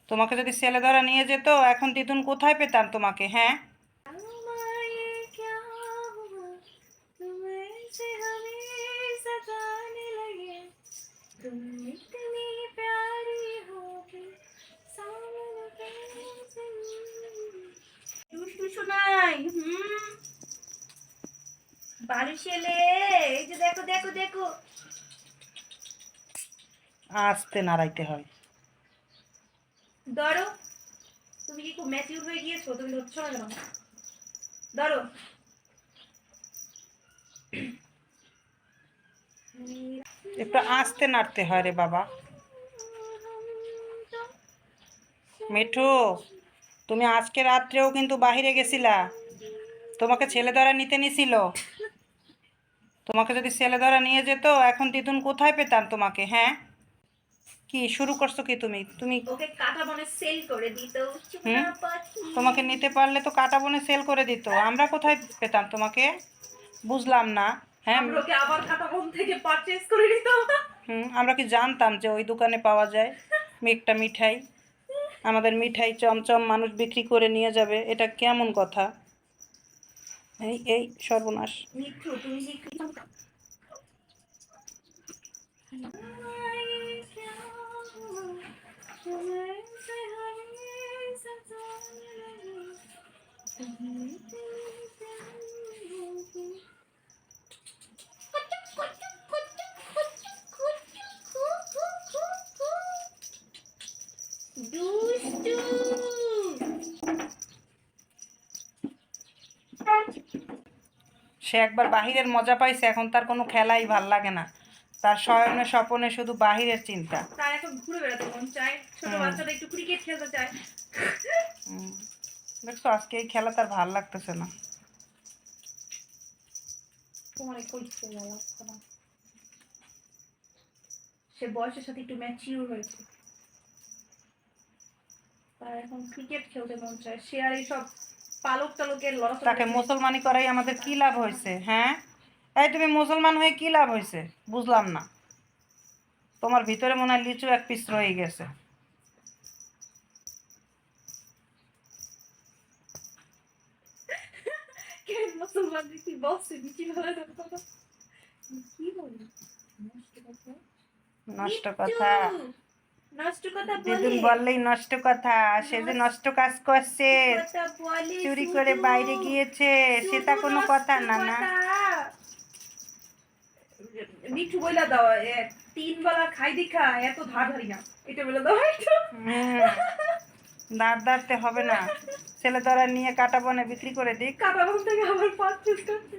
তোমাকে যদি ছেলে ধরা নিয়ে যেত এখন তিতুন কোথায় পেতাম তোমাকে? হ্যাঁ, এই যে দেখো দেখো দেখো, আস্তে নাড়াইতে হয়। ধরো। তুমি কি খুব ম্যাচিউর হয়ে গিয়েছো? তুমি ধরছো না কেন? ধরো। একটু আস্তে নাড়তে হয় রে বাবা। মিঠু, তুমি আজকে রাত্রেও কিন্তু বাহিরে গেছিলা, তোমাকে ছেলে ধরা নিতে নিছিল। তোমাকে যদি ছেলে ধরা নিয়ে যেত এখন তিতুন কোথায় পেতাম তোমাকে? হ্যাঁ, কি শুরু করছো কি তুমি? তুমি ওকে কাটা বনে সেল করে দিত। হুম, তোমাকে নিতে পারলে তো কাটা বনে সেল করে দিত, আমরা কোথায় পেতাম তোমাকে? বুঝলাম না। হ্যাঁ, আমরা ওকে আবার কাটা বন থেকে পারচেজ করে নিত। আমরা কি জানতাম যে ওই দোকানে পাওয়া যায় একটা মিঠাই? আমাদের মিঠাই চমচম মানুষ বিক্রি করে নিয়ে যাবে, এটা কেমন কথা? এই এই সর্বনাশ। মিঠু, তুমি কি সে একবার বাহিরের মজা পাইছে, এখন তার কোনো খেলাই ভাল লাগে না, তার শয়নে স্বপনে শুধু বাহিরের চিন্তা। তার এখন ঘুরে বেড়াতে মন চায়, ছোট বাচ্চাটা একটু ক্রিকেট খেলতে চায়। দেখছো আজকে এই খেলা তার ভাল লাগতেছে না। তোমার কইতে লাগছে না, সে বয়সের সাথে একটু ম্যাচিউর হয়েছে, তার এখন ক্রিকেট খেলতে মন চায়। সে আর এইসব পালক টালকের লড়াচড়া তাকে মুসলমানি করাই আমাদের কি লাভ হয়েছে? হ্যাঁ, এই তুমি মুসলমান হয়ে কি লাভ হয়েছে? বুঝলাম না। তোমার ভিতরে মনে হয় লিচু এক পিস রয়ে গেছে। মুসলমান কি বলছে? কি বলে কি বলে? নষ্ট কথা, নষ্ট কথা দিদুন বলে, বললেই নষ্ট কথা। সে যে নষ্ট কাজ করছে, কথা বলে, চুরি করে বাইরে গিয়েছে, সেটা কোনো কথা না। না, মিঠু বইলা দাও, 3 বেলা খাই দেখা এত ধার ধারি না, এটা বলে দাও একটু। দাঁড় দাঁড়তে হবে না, ছেলে ধরা নিয়ে কাটা বনে বিক্রি করে দিক। কাটা বন থেকে আবার পারচেজ করতে